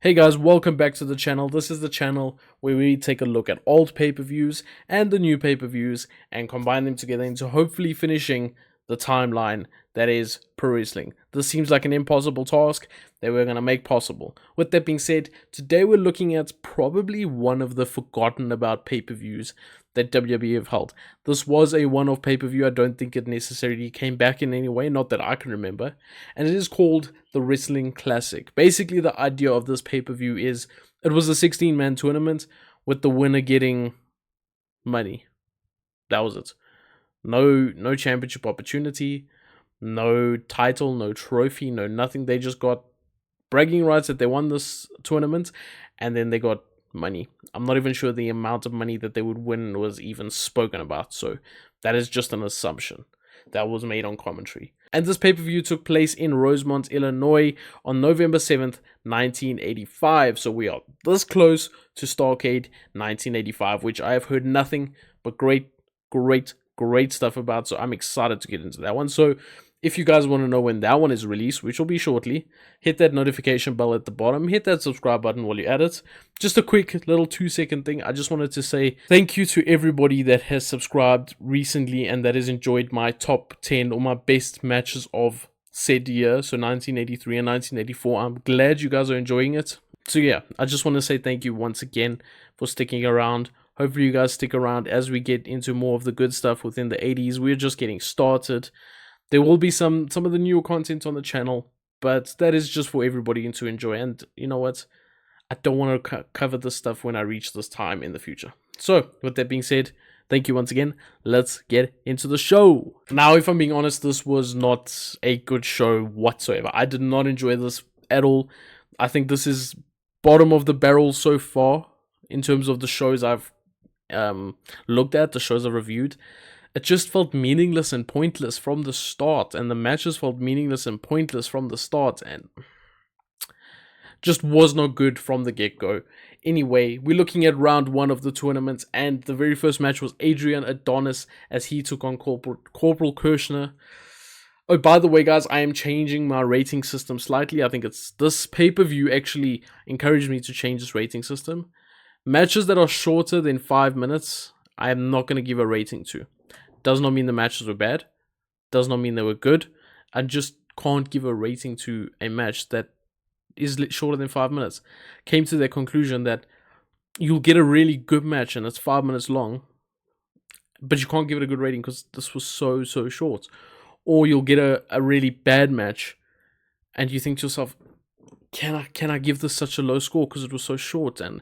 Hey guys, welcome back to the channel. This is the channel where we take a look at old pay-per-views and the new pay-per-views and combine them together into hopefully finishing the timeline that is pro wrestling. This seems like an impossible task that we're going to make possible. With that being said, today we're looking at probably one of the forgotten about pay-per-views that WWE have held. This was a one-off pay-per-view. I don't think it necessarily came back in any way, not that I can remember. And it is called the Wrestling Classic. Basically, the idea of this pay-per-view is it was a 16-man tournament with the winner getting money. That was it. No championship opportunity, no title, no trophy, no nothing. They just got bragging rights that they won this tournament, and then they got money. I'm not even sure the amount of money that they would win was even spoken about, so that is just an assumption that was made on commentary. And this pay-per-view took place in Rosemont, Illinois on November 7th, 1985. So we are this close to Starrcade 1985, which I have heard nothing but great stuff about. So I'm excited to get into that one. So if you guys want to know when that one is released, which will be shortly, hit that notification bell at the bottom, hit that subscribe button while you're at it. Just a quick little 2-second thing. I just wanted to say thank you to everybody that has subscribed recently and that has enjoyed my top 10 or my best matches of said year, so 1983 and 1984. I'm glad you guys are enjoying it. So yeah, I just want to say thank you once again for sticking around. Hopefully you guys stick around as we get into more of the good stuff within the 80s. We're just getting started. There will be some of the newer content on the channel, but that is just for everybody to enjoy. And you know what? I don't want to cover this stuff when I reach this time in the future. So, with that being said, thank you once again. Let's get into the show. Now, if I'm being honest, this was not a good show whatsoever. I did not enjoy this at all. I think this is bottom of the barrel so far in terms of the shows I've looked at, the shows I've reviewed. It just felt meaningless and pointless from the start, and the matches felt meaningless and pointless from the start, and just was not good from the get-go. Anyway, we're looking at round 1 of the tournament, and the very first match was Adrian Adonis as he took on Corporal Kirshner. Oh, by the way, guys, I am changing my rating system slightly. I think it's this pay-per-view actually encouraged me to change this rating system. Matches that are shorter than 5 minutes, I am not going to give a rating to. Does not mean the matches were bad. Does not mean they were good. I just can't give a rating to a match that is shorter than 5 minutes. Came to the conclusion that you'll get a really good match and it's 5 minutes long, but you can't give it a good rating because this was so short. Or you'll get a really bad match and you think to yourself, can I give this such a low score because it was so short? And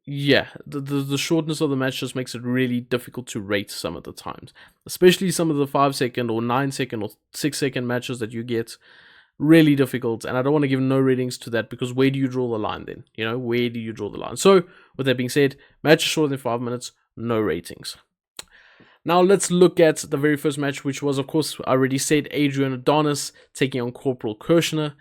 yeah, the shortness of the match just makes it really difficult to rate some of the times. Especially some of the 5-second or 9-second or 6-second matches that you get. Really difficult. And I don't want to give no ratings to that because where do you draw the line then? You know, where do you draw the line? So, with that being said, match shorter than 5 minutes, no ratings. Now let's look at the very first match, which was, of course, I already said, Adrian Adonis taking on Corporal Kirshner.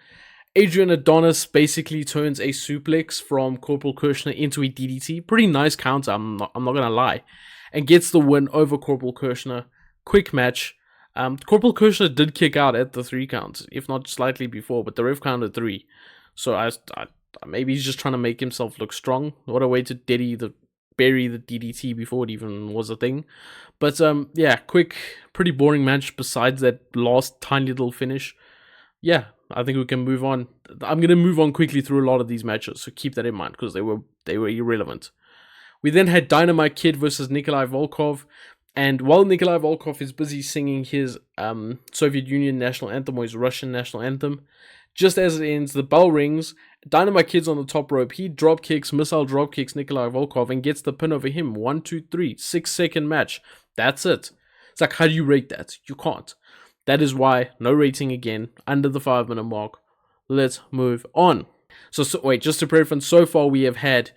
Adrian Adonis basically turns a suplex from Corporal Kirshner into a DDT. Pretty nice counter, I'm not gonna lie. And gets the win over Corporal Kirshner. Quick match. Corporal Kirshner did kick out at the 3 count, if not slightly before, but the ref counted 3. So I maybe he's just trying to make himself look strong. What a way to bury the DDT before it even was a thing. But yeah, quick, pretty boring match besides that last tiny little finish. Yeah, I think we can move on. I'm going to move on quickly through a lot of these matches, so keep that in mind because they were irrelevant. We then had Dynamite Kid versus Nikolai Volkov, and while Nikolai Volkov is busy singing his Soviet Union national anthem or his Russian national anthem, just as it ends, the bell rings, Dynamite Kid's on the top rope, he missile drop kicks Nikolai Volkov and gets the pin over him. 1, 2, 3, 6-second match. That's it. It's like, how do you rate that? You can't. That is why no rating again, under the 5-minute mark. Let's move on. So wait, just to preference, so far we have had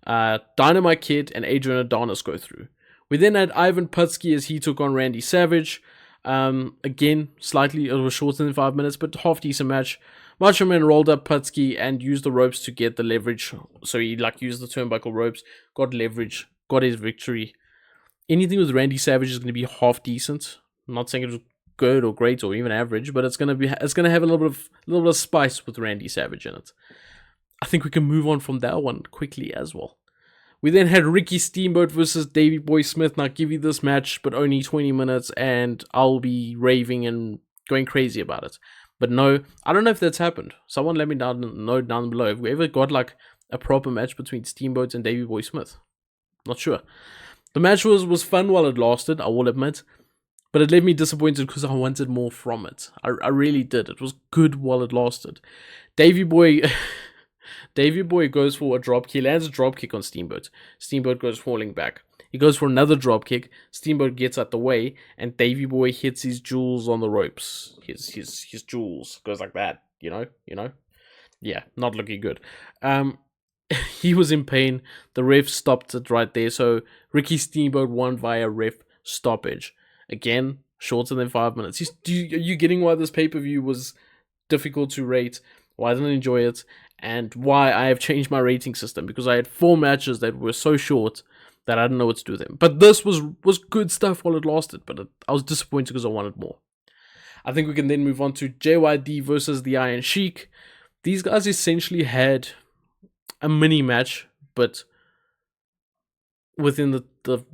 Dynamite Kid and Adrian Adonis go through. We then had Ivan Putski as he took on Randy Savage. Again, slightly, it was shorter than 5 minutes, but half decent match. Macho Man rolled up Putski and used the ropes to get the leverage. So he used the turnbuckle ropes, got leverage, got his victory. Anything with Randy Savage is going to be half decent. I'm not saying it was good or great or even average, but it's gonna have a little bit of spice with Randy Savage in it. I think we can move on from that one quickly as well. We then had Ricky Steamboat versus Davey Boy Smith. Now, I'll give you this match, but only 20 minutes, and I'll be raving and going crazy about it. But no, I don't know if that's happened. Someone let me know down below. Have we ever got like a proper match between Steamboat and Davey Boy Smith? Not sure. The match was fun while it lasted, I will admit. But it left me disappointed because I wanted more from it. I really did. It was good while it lasted. Davey Boy goes for a drop kick. He lands a drop kick on Steamboat. Steamboat goes falling back. He goes for another drop kick. Steamboat gets out the way, and Davey Boy hits his jewels on the ropes. His jewels goes like that. You know. Yeah, not looking good. He was in pain. The ref stopped it right there. So Ricky Steamboat won via ref stoppage. Again, shorter than 5 minutes. Are you getting why this pay-per-view was difficult to rate? Why I didn't enjoy it? And why I have changed my rating system? Because I had 4 matches that were so short that I didn't know what to do with them. But this was good stuff while it lasted. But I was disappointed because I wanted more. I think we can then move on to JYD versus the Iron Sheik. These guys essentially had a mini match, but within the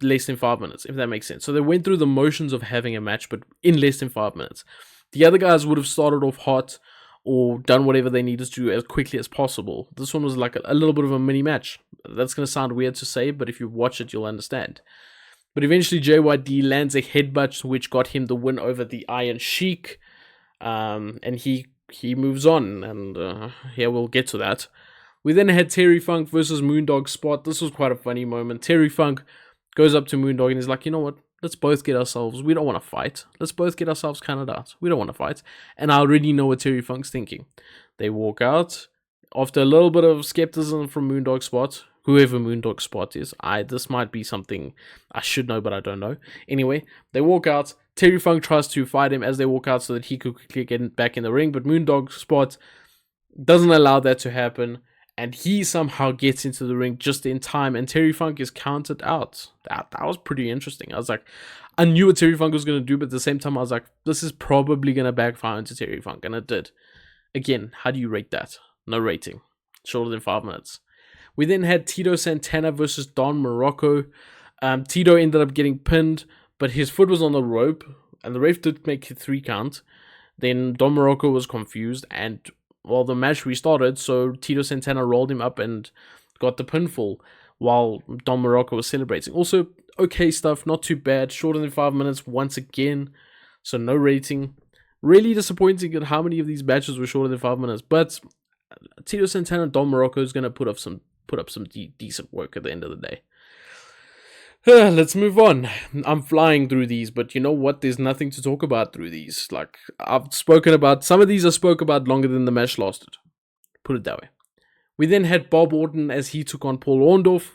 less than 5 minutes, if that makes sense. So they went through the motions of having a match, but in less than 5 minutes. The other guys would have started off hot or done whatever they needed to do as quickly as possible. This one was like a little bit of a mini match. That's going to sound weird to say, but if you watch it, you'll understand. But eventually JYD lands a headbutt, which got him the win over the Iron Sheik. And he moves on, and yeah, we'll get to that. We then had Terry Funk versus Moondog Spot. This was quite a funny moment. Terry Funk goes up to Moondog and he's like, you know what? Let's both get ourselves. We don't want to fight. Let's both get ourselves counted out. We don't want to fight. And I already know what Terry Funk's thinking. They walk out. After a little bit of skepticism from Moondog Spot, whoever Moondog Spot is, this might be something I should know, but I don't know. Anyway, they walk out. Terry Funk tries to fight him as they walk out so that he could quickly get back in the ring, but Moondog Spot doesn't allow that to happen. And he somehow gets into the ring just in time, and Terry Funk is counted out. That was pretty interesting. I was like, I knew what Terry Funk was going to do, but at the same time, I was like, this is probably going to backfire into Terry Funk, and it did. Again, how do you rate that? No rating. Shorter than 5 minutes. We then had Tito Santana versus Don Morocco. Tito ended up getting pinned, but his foot was on the rope, and the ref did make it 3 count. Then Don Morocco was confused, and well, the match restarted, so Tito Santana rolled him up and got the pinfall while Don Morocco was celebrating. Also, okay stuff, not too bad. Shorter than 5 minutes once again, so no rating. Really disappointing at how many of these matches were shorter than 5 minutes, but Tito Santana and Don Morocco is going to put up some decent work at the end of the day. Let's move on. I'm flying through these, but you know what? There's nothing to talk about through these. Like, I've spoken about, some of these I spoke about longer than the match lasted. Put it that way. We then had Bob Orton as he took on Paul Orndorff.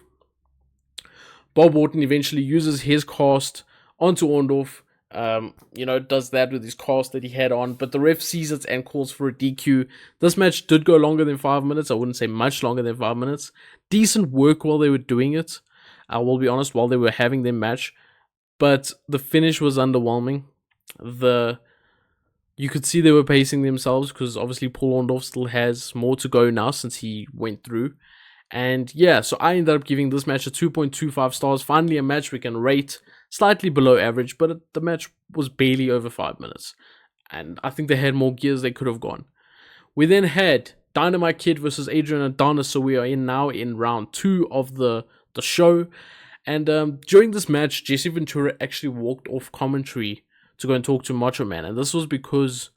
Bob Orton eventually uses his cast onto Orndorff. Does that with his cast that he had on, but the ref sees it and calls for a DQ. This match did go longer than 5 minutes. I wouldn't say much longer than 5 minutes. Decent work while they were doing it. I will be honest, while they were having their match, but the finish was underwhelming. You could see they were pacing themselves because obviously Paul Orndorff still has more to go now since he went through. And yeah, so I ended up giving this match a 2.25 stars. Finally, a match we can rate slightly below average, but the match was barely over 5 minutes. And I think they had more gears they could have gone. We then had Dynamite Kid versus Adrian Adonis, so we are now in round 2 of the show. And during this match, Jesse Ventura actually walked off commentary to go and talk to Macho Man, and this was because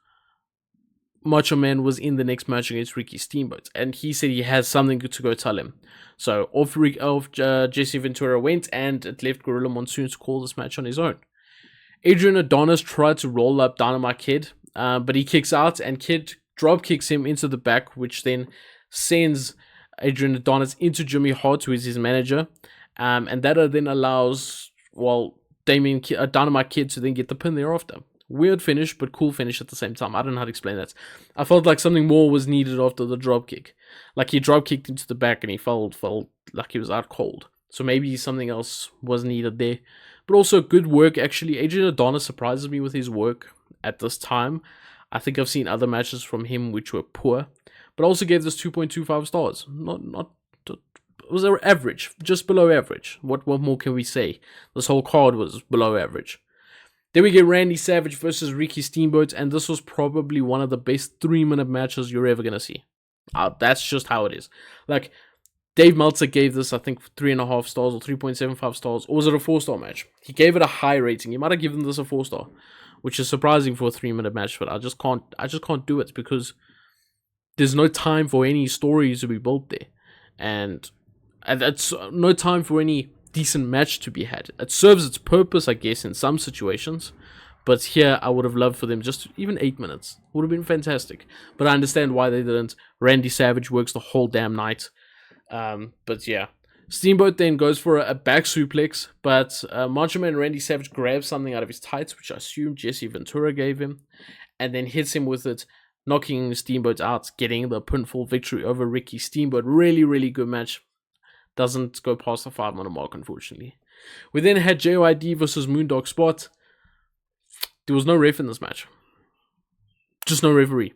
Macho Man was in the next match against Ricky Steamboat, and he said he has something to go tell him. So off Jesse Ventura went, and it left Gorilla Monsoon to call this match on his own. Adrian Adonis tried to roll up Dynamite Kid, but he kicks out, and Kid drop kicks him into the back, which then sends Adrian Adonis into Jimmy Hart, who is his manager, and that then allows, Dynamite Kid to then get the pin thereafter. Weird finish, but cool finish at the same time. I don't know how to explain that. I felt like something more was needed after the drop kick. Like he drop kicked into the back and he felt like he was out cold. So maybe something else was needed there. But also good work, actually. Adrian Adonis surprises me with his work at this time. I think I've seen other matches from him which were poor. but also gave this 2.25 stars. Not it was average, just below average. What more can we say? This whole card was below average. Then we get Randy Savage versus Ricky Steamboat, and this was probably one of the best 3-minute matches you're ever gonna see. That's just how it is. Like, Dave Meltzer gave this, I think, 3.5 stars or 3.75 stars, or was it a 4-star match? He gave it a high rating. He might have given this a 4-star, which is surprising for a 3-minute match, but I just can't do it because there's no time for any stories to be built there, and it's no time for any decent match to be had. It serves its purpose, I guess, in some situations, but here I would have loved for them just even 8 minutes. Would have been fantastic, but I understand why they didn't. Randy Savage works the whole damn night, but yeah. Steamboat then goes for a back suplex, but Macho Man Randy Savage grabs something out of his tights, which I assume Jesse Ventura gave him, and then hits him with it, knocking Steamboat out, getting the pinfall victory over Ricky Steamboat. Really, really good match. Doesn't go past the 5-minute mark, unfortunately. We then had JYD versus Moondog Spot. There was no ref in this match. Just no referee.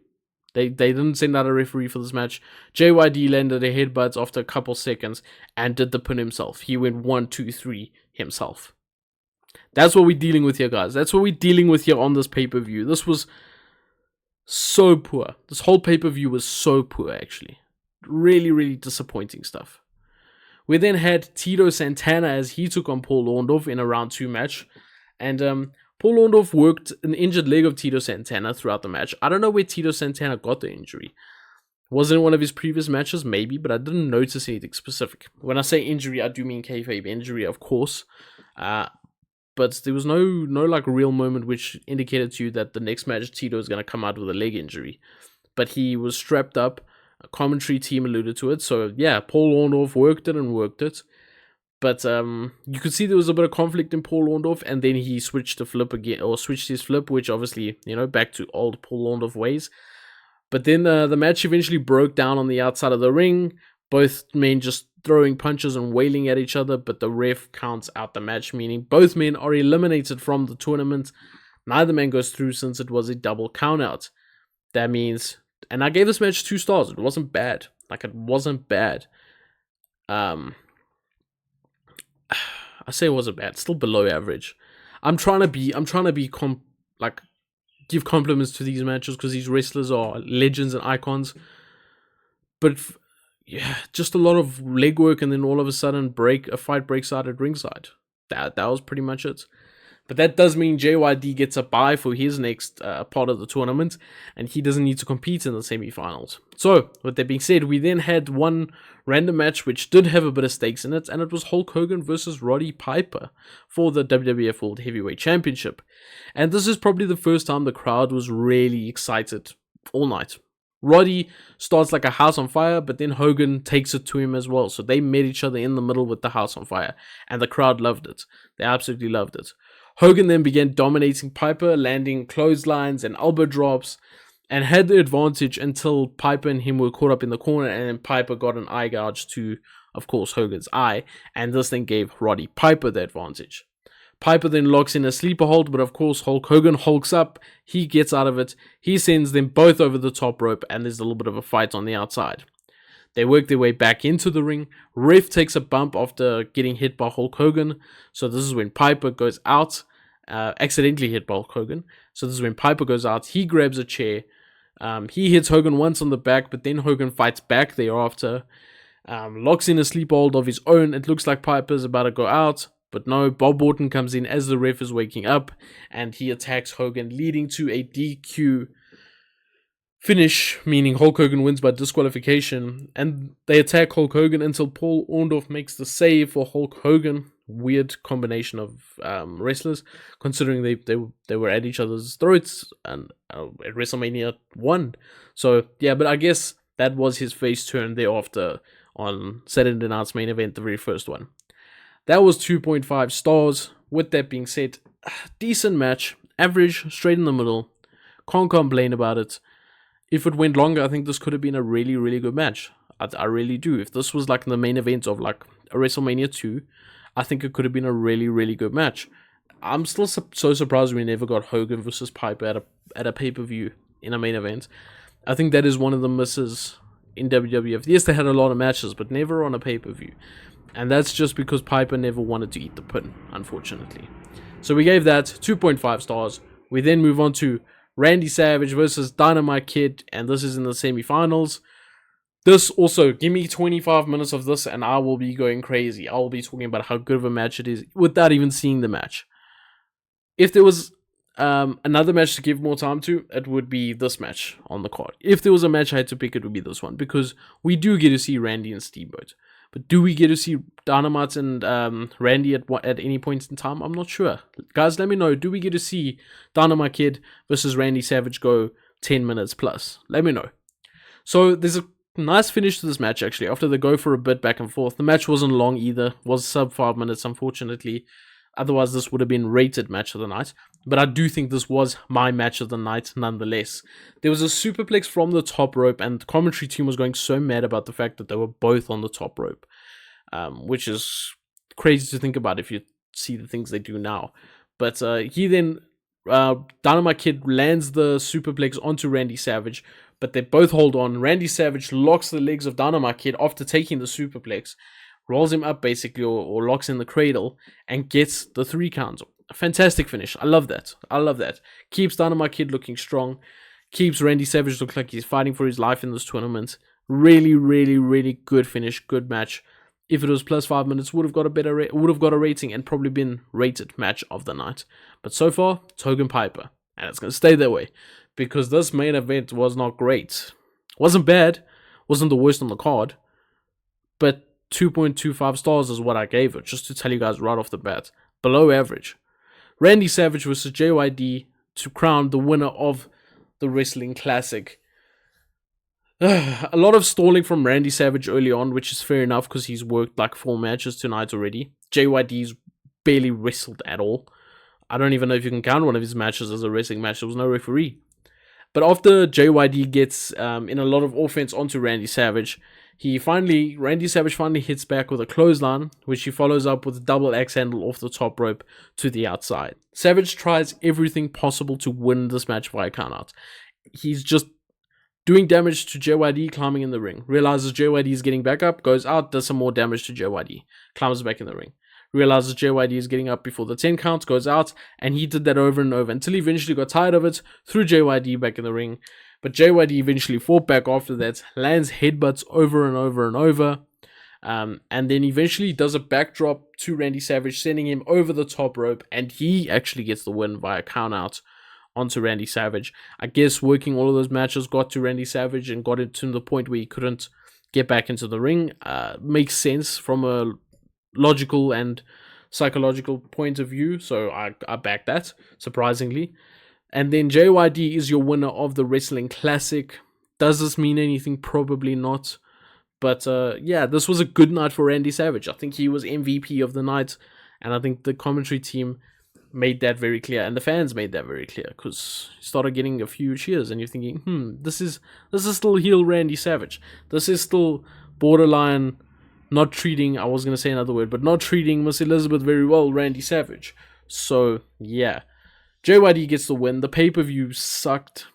They didn't send out a referee for this match. JYD landed a headbutt after a couple seconds and did the pin himself. He went 1, 2, 3 himself. That's what we're dealing with here, guys. That's what we're dealing with here on this pay-per-view. This was so poor. This whole pay-per-view was so poor, actually. Really, really disappointing stuff. We then had Tito Santana as he took on Paul Orndorff in a round 2 match. And Paul Orndorff worked an injured leg of Tito Santana throughout the match. I don't know where Tito Santana got the injury. Was it in one of his previous matches? Maybe, but I didn't notice anything specific. When I say injury, I do mean kayfabe injury, of course. But there was no like real moment which indicated to you that the next match Tito is going to come out with a leg injury. But he was strapped up. A commentary team alluded to it. So yeah, Paul Orndorff worked it. But you could see there was a bit of conflict in Paul Orndorff, and then he switched his flip, which obviously, back to old Paul Orndorff ways. But then the match eventually broke down on the outside of the ring. Both men just throwing punches and wailing at each other, but the ref counts out the match, meaning both men are eliminated from the tournament. Neither man goes through since it was a double countout. That means, and I gave this match 2 stars. It wasn't bad. It wasn't bad. I say it wasn't bad. Still below average. I'm trying to give compliments to these matches because these wrestlers are legends and icons. But yeah, just a lot of legwork, and then all of a sudden a fight breaks out at ringside. That was pretty much it. But that does mean JYD gets a bye for his next part of the tournament, and he doesn't need to compete in the semifinals. So, with that being said, we then had one random match which did have a bit of stakes in it, and it was Hulk Hogan versus Roddy Piper for the WWF World Heavyweight Championship. And this is probably the first time the crowd was really excited all night. Roddy starts like a house on fire, but then Hogan takes it to him as well. So they met each other in the middle with the house on fire, and the crowd loved it. They absolutely loved it. Hogan then began dominating Piper, landing clotheslines and elbow drops, and had the advantage until Piper and him were caught up in the corner, and then Piper got an eye gouge to, of course, Hogan's eye, and this then gave Roddy Piper the advantage. Piper then locks in a sleeper hold, but of course Hulk Hogan hulks up, he gets out of it, he sends them both over the top rope, and there's a little bit of a fight on the outside. They work their way back into the ring. Ref takes a bump after getting hit by Hulk Hogan, so this is when Piper goes out, accidentally hit by Hulk Hogan, so this is when Piper goes out, he grabs a chair, he hits Hogan once on the back, but then Hogan fights back thereafter, locks in a sleep hold of his own. It looks like Piper's about to go out, but no, Bob Orton comes in as the ref is waking up, and he attacks Hogan, leading to a DQ finish, meaning Hulk Hogan wins by disqualification, and they attack Hulk Hogan until Paul Orndorff makes the save for Hulk Hogan. Weird combination of wrestlers, considering they were at each other's throats and at WrestleMania 1. So yeah, but I guess that was his face turn thereafter on Saturday Night's Main Event, the very first one. That was 2.5 stars. With that being said, decent match, average, straight in the middle. Can't complain about it. If it went longer, I think this could have been a really, really good match. I really do. If this was like the main event of like a WrestleMania 2, I think it could have been a really, really good match. I'm still so surprised we never got Hogan versus Piper at a pay-per-view in a main event. I think that is one of the misses in WWF. Yes, they had a lot of matches, but never on a pay-per-view. And that's just because Piper never wanted to eat the pin, unfortunately. So we gave that 2.5 stars. We then move on to Randy Savage versus Dynamite Kid, and this is in the semifinals. This also, give me 25 minutes of this and I will be going crazy. I will be talking about how good of a match it is without even seeing the match. If there was another match to give more time to, it would be this match on the card. If there was a match I had to pick, it would be this one, because we do get to see Randy and Steamboat. But do we get to see Dynamite and Randy at any point in time? I'm not sure. Guys, let me know. Do we get to see Dynamite Kid versus Randy Savage go 10 minutes plus? Let me know. So there's a nice finish to this match, actually. After they go for a bit back and forth. The match wasn't long either. It was sub 5 minutes, unfortunately. Otherwise, this would have been rated match of the night. But I do think this was my match of the night nonetheless. There was a superplex from the top rope, and the commentary team was going so mad about the fact that they were both on the top rope. Which is crazy to think about if you see the things they do now. But he then, Dynamite Kid lands the superplex onto Randy Savage, but they both hold on. Randy Savage locks the legs of Dynamite Kid after taking the superplex, rolls him up basically, or locks in the cradle, and gets the 3 count. A fantastic finish. I love that. I love that. Keeps Dynamite Kid looking strong. Keeps Randy Savage look like he's fighting for his life in this tournament. Really, really, really good finish. Good match. If it was plus 5 minutes, would have got a rating and probably been rated match of the night. But so far, it's Hogan Piper, and it's gonna stay that way, because this main event was not great. Wasn't bad. Wasn't the worst on the card. But 2.25 stars is what I gave it, just to tell you guys right off the bat. Below average. Randy Savage versus JYD to crown the winner of the Wrestling Classic. A lot of stalling from Randy Savage early on, which is fair enough because he's worked like 4 matches tonight already. JYD's barely wrestled at all. I don't even know if you can count one of his matches as a wrestling match. There was no referee. But after JYD gets in a lot of offense onto Randy Savage, Randy Savage finally hits back with a clothesline, which he follows up with a double axe handle off the top rope to the outside. Savage tries everything possible to win this match via countout. He's just doing damage to JYD, climbing in the ring. Realizes JYD is getting back up, goes out, does some more damage to JYD, climbs back in the ring. Realizes JYD is getting up before the 10 count, goes out, and he did that over and over until he eventually got tired of it, threw JYD back in the ring. But JYD eventually fought back after that, lands headbutts over and over and over, and then eventually does a backdrop to Randy Savage, sending him over the top rope, and he actually gets the win via countout onto Randy Savage. I guess working all of those matches got to Randy Savage and got it to the point where he couldn't get back into the ring. Makes sense from a logical and psychological point of view, so I back that, surprisingly. And then JYD is your winner of the Wrestling Classic. Does this mean anything? Probably not. But yeah, this was a good night for Randy Savage. I think he was MVP of the night, and I think the commentary team made that very clear, and the fans made that very clear, because you started getting a few cheers, and you're thinking, this is still heel Randy Savage. This is still borderline not treating, I was going to say another word, but not treating Miss Elizabeth very well, Randy Savage. So, yeah. JYD gets the win. The pay-per-view sucked.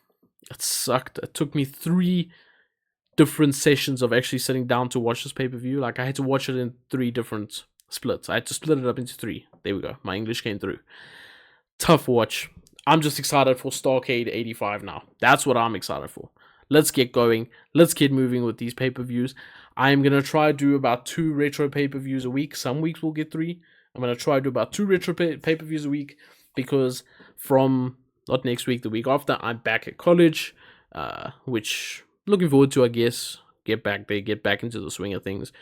It sucked. It took me 3 different sessions of actually sitting down to watch this pay-per-view. Like, I had to watch it in 3 different splits. I had to split it up into 3. There we go. My English came through. Tough watch. I'm just excited for Starrcade 85 now. That's what I'm excited for. Let's get going. Let's get moving with these pay-per-views. I'm going to try to do about 2 retro pay-per-views a week. Some weeks we'll get 3. I'm going to try to do about 2 retro pay-per-views a week, because from, not next week, the week after, I'm back at college, which looking forward to, I guess. Get back there, get back into the swing of things.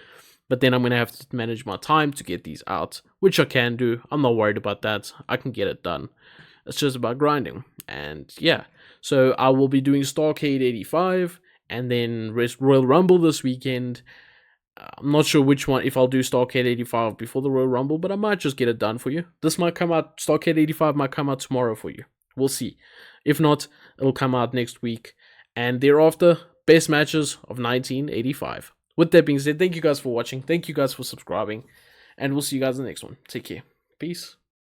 But then I'm going to have to manage my time to get these out, which I can do. I'm not worried about that. I can get it done. It's just about grinding. And yeah, so I will be doing Starrcade 85 and then Royal Rumble this weekend. I'm not sure which one, if I'll do Starrcade 85 before the Royal Rumble, but I might just get it done for you. This might come out, Starrcade 85 might come out tomorrow for you. We'll see. If not, it'll come out next week. And thereafter, best matches of 1985. With that being said, thank you guys for watching. Thank you guys for subscribing. And we'll see you guys in the next one. Take care. Peace.